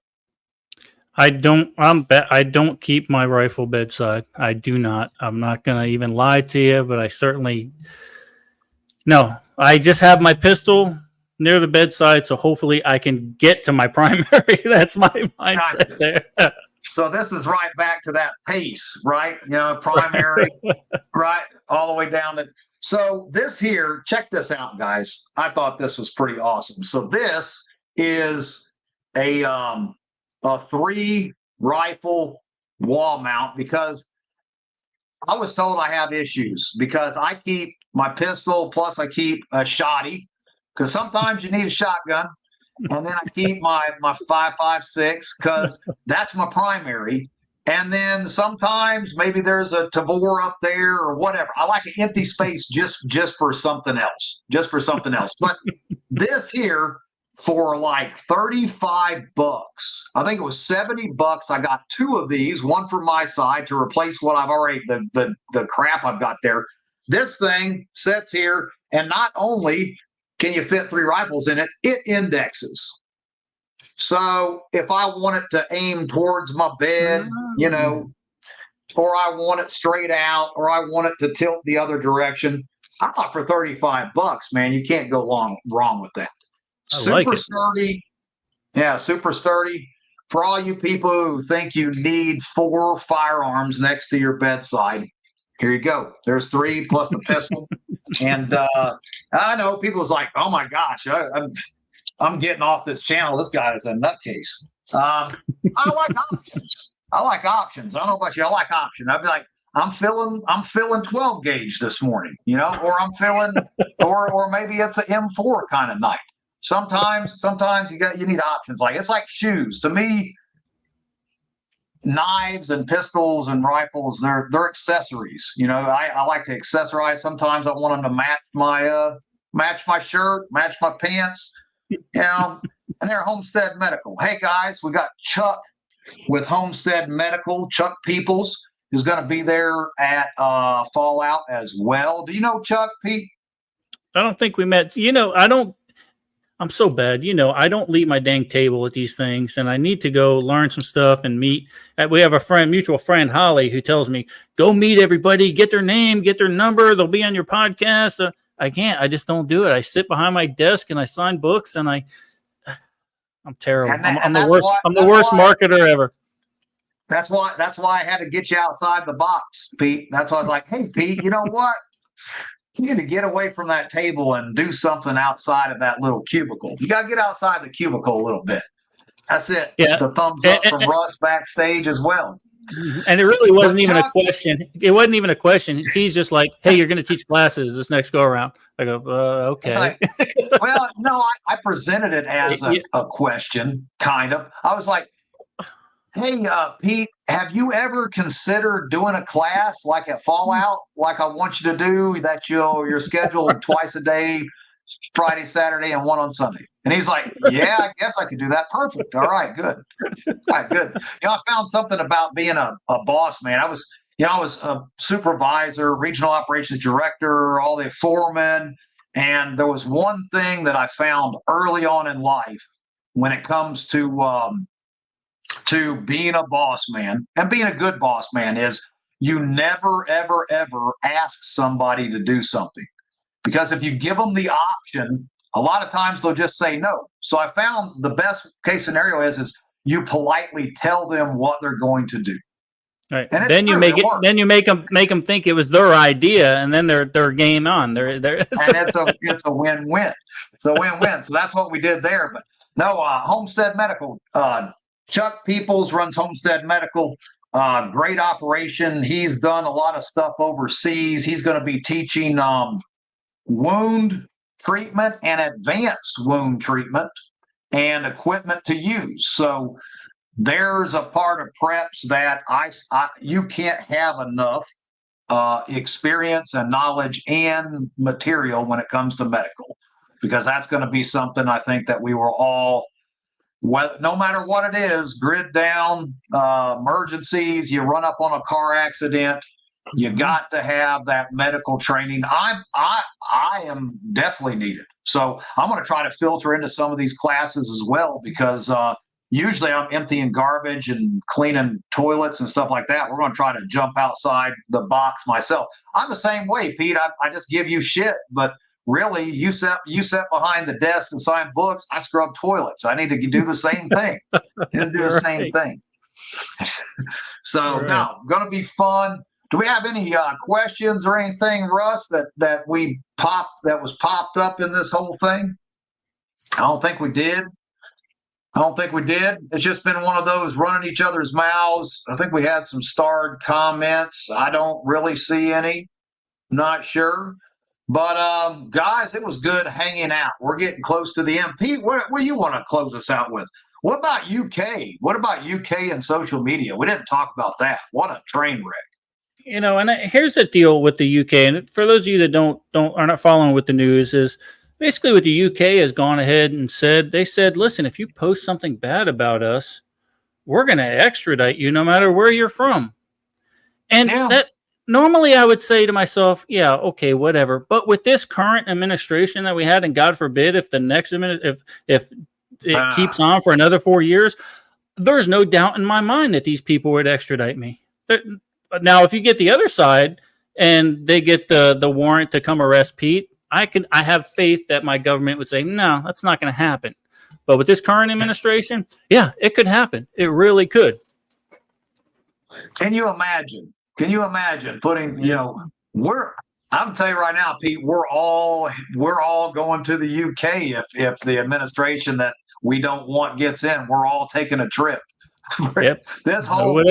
I don't. I don't keep my rifle bedside. I do not. I'm not going to even lie to you, but I certainly no. I just have my pistol near the bedside, so hopefully I can get to my primary. That's my mindset there. So this is right back to that pace, right? Primary, right, all the way down to. So this here, check this out, guys. I thought this was pretty awesome. So this is a 3 rifle wall mount, because I was told I have issues because I keep my pistol, plus I keep a shotty, because sometimes you need a shotgun. And then I keep my 5.56 because that's my primary. And then sometimes maybe there's a Tavor up there or whatever. I like an empty space just for something else, But this here, for like $35, I think it was $70. I got 2 of these, one for my side to replace what I've already the crap I've got there. This thing sits here, and not only can you fit 3 rifles in it, it indexes. So if I want it to aim towards my bed, or I want it straight out, or I want it to tilt the other direction, I thought for $35, man, you can't go wrong with that. Super sturdy. Yeah, super sturdy. For all you people who think you need 4 firearms next to your bedside, here you go. There's 3 plus the pistol. And I know people was like, oh my gosh, I'm getting off this channel. This guy is a nutcase. I like options. I don't know about you. I like options. I'd be like, I'm feeling 12 gauge this morning, or I'm feeling, or maybe it's an M4 kind of night. Sometimes you need options. Like, it's like shoes to me. Knives and pistols and rifles, they're accessories. I like to accessorize. Sometimes I want them to match my shirt, match my pants, and they're Homestead Medical. Hey guys, we got Chuck with Homestead Medical. Chuck Peoples is going to be there at Fallout as well. Do you know Chuck, Pete? I don't think we met. I'm so bad. I don't leave my dang table at these things, and I need to go learn some stuff and meet. We have a mutual friend, Holly, who tells me, go meet everybody, get their name, get their number. They'll be on your podcast. I can't. I just don't do it. I sit behind my desk and I sign books, and I'm terrible. I'm the worst. I'm the worst marketer ever. That's why I had to get you outside the box, Pete. That's why I was like, hey, Pete, you know what? You need to get away from that table and do something outside of that little cubicle. You got to get outside the cubicle a little bit. That's it. Yeah. The thumbs up from Russ backstage as well. And it really wasn't even a question. It wasn't even a question. He's just like, hey, you're going to teach classes this next go around. I go, okay. Well, no, I presented it as a question, kind of. I was like, hey, Pete, have you ever considered doing a class like at Fallout, like I want you to do, that you're scheduled twice a day, Friday, Saturday, and 1 on Sunday? And he's like, yeah, I guess I could do that. Perfect. All right, good. All right, good. I found something about being a boss, man. I was a supervisor, regional operations director, all the foremen. And there was one thing that I found early on in life when it comes to being a boss man and being a good boss man is you never, ever, ever ask somebody to do something. Because if you give them the option, a lot of times they'll just say no. So I found the best case scenario is you politely tell them what they're going to do. Right. And then you make them think it was their idea, and then they're game on. They're and it's a win-win. It's a win-win. So that's what we did there. But no, Homestead Medical. Chuck Peoples runs Homestead Medical. Great operation. He's done a lot of stuff overseas. He's going to be teaching wound treatment and advanced wound treatment and equipment to use. So there's a part of preps that you can't have enough experience and knowledge and material when it comes to medical, because that's going to be something I think that we were all, no matter what it is, grid down, emergencies, you run up on a car accident, you got to have that medical training. I am definitely needed. So I'm going to try to filter into some of these classes as well, because usually I'm emptying garbage and cleaning toilets and stuff like that. We're going to try to jump outside the box myself. I'm the same way, Pete. I just give you shit, but really, you sat behind the desk and signed books. I scrub toilets. I need to do the same thing. Same thing. So now, going to be fun. Do we have any questions or anything, Russ, that was popped up in this whole thing? I don't think we did. It's just been one of those running each other's mouths. I think we had some starred comments. I don't really see any. Not sure. But, guys, it was good hanging out. We're getting close to the end. Pete, what do you want to close us out with? What about UK? What about UK and social media? We didn't talk about that. What a train wreck. And here's the deal with the UK. And for those of you that are not following with the news, is basically what the UK has gone ahead and said. They said, listen, if you post something bad about us, we're going to extradite you no matter where you're from. And that normally I would say to myself, yeah, okay, whatever. But with this current administration that we had, and God forbid if the next if it keeps on for another 4 years, there's no doubt in my mind that these people would extradite me. Now, if you get the other side and they get the warrant to come arrest Pete, I have faith that my government would say, no, that's not going to happen. But with this current administration, yeah, it could happen. It really could. Can you imagine putting, I'm telling you right now, Pete, we're all going to the UK if the administration that we don't want gets in. We're all taking a trip. Yep. This whole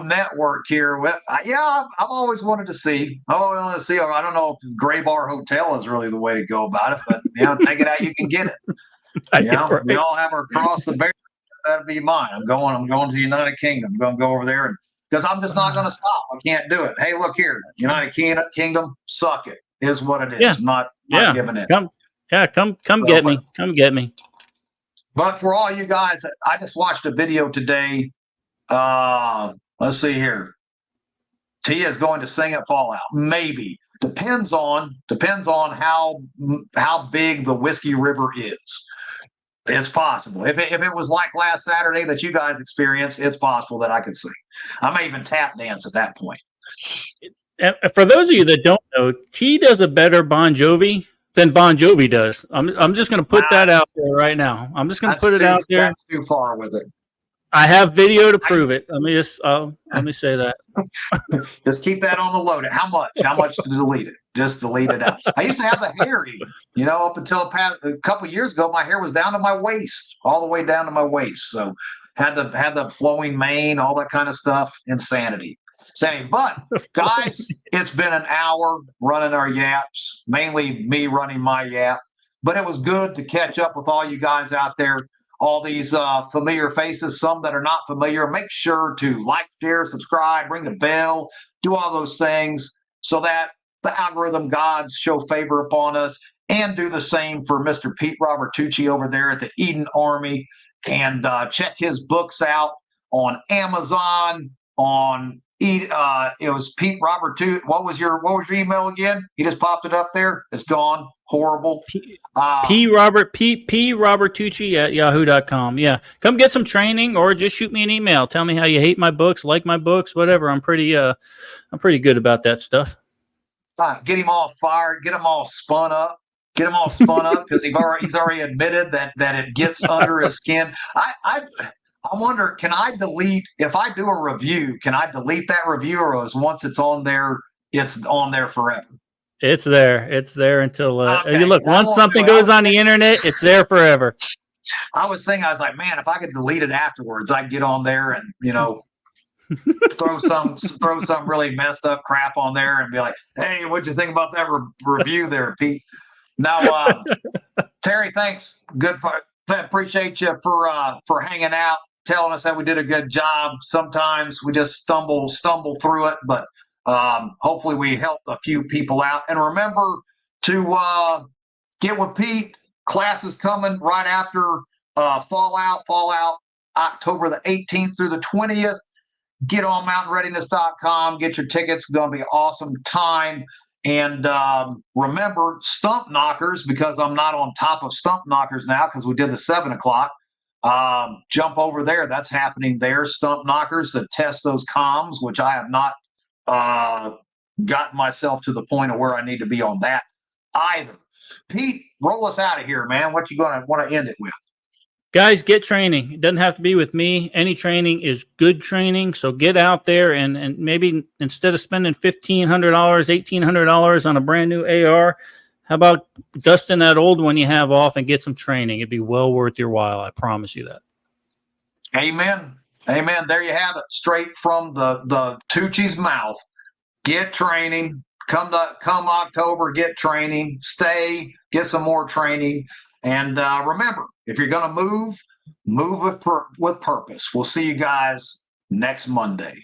network here. I've always wanted to see. I don't know if Gray Bar Hotel is really the way to go about it, but take it out you can get it. Right. We all have our cross the barrier. That'd be mine. I'm going to the United Kingdom. I'm going to go over there, and because I'm just not going to stop. I can't do it. Hey, look here, United Kingdom, suck it. Is what it is. Yeah. Not giving it. Come get me. Come get me. But for all you guys, I just watched a video today. Let's see here. Tia is going to sing at Fallout. Maybe. Depends on how big the Whiskey River is. It's possible. If it was like last Saturday that you guys experienced, it's possible that I could sing. I may even tap dance at that point. For those of you that don't know, T does a better Bon Jovi than Bon Jovi does. I'm just going to put that out there right now. I'm just going to put it out there. That's too far with it. I have video to prove it. Let me say that. Just keep that on the load. How much to delete it? Just delete it out. I used to have the hair, up until a couple of years ago, my hair was down to my waist, all the way down to my waist. So had the flowing mane, all that kind of stuff. Insanity. But guys, it's been an hour running our yaps, mainly me running my yap. But it was good to catch up with all you guys out there. All these familiar faces, some that are not familiar. Make sure to like, share, subscribe, ring the bell, do all those things so that the algorithm gods show favor upon us, and do the same for Mr. Pete Robertucci over there at the Eden Army. And check his books out on Amazon, on It was Pete Robert too. What was your email again? He just popped it up there. It's gone. Horrible. P Robert Tucci at yahoo.com. Yeah. Come get some training or just shoot me an email. Tell me how you hate my books, like my books, whatever. I'm pretty good about that stuff. Get him all fired, get him all spun up. Get him all spun up because he's already admitted that it gets under his skin. I wonder, can I delete, if I do a review, can I delete that review, or is once it's on there, it's on there forever? It's there. It's there until, Okay. you look, once something goes on the internet, it's there forever. I was like, man, if I could delete it afterwards, I'd get on there and, throw some really messed up crap on there and be like, hey, what'd you think about that review there, Pete? Now, Terry, thanks. Good part. Appreciate you for hanging out, telling us that we did a good job. Sometimes we just stumble through it, but hopefully we helped a few people out. And remember to get with Pete. Class is coming right after Fallout, October the 18th through the 20th. Get on mountainreadiness.com. Get your tickets. It's going to be an awesome time. And remember, Stump Knockers, because I'm not on top of Stump Knockers now because we did the 7 o'clock. Jump over there. That's happening there. Stump Knockers to test those comms, which I have not gotten myself to the point of where I need to be on that either. Pete, roll us out of here, man. What you going to want to end it with? Guys, get training. It doesn't have to be with me. Any training is good training. So get out there and maybe instead of spending $1,500, $1,800 on a brand new AR, how about dusting that old one you have off and get some training? It'd be well worth your while. I promise you that. Amen. Amen. There you have it. Straight from the Tucci's mouth. Get training. Come October, get training. Stay, get some more training. And remember, if you're going to move with purpose. We'll see you guys next Monday.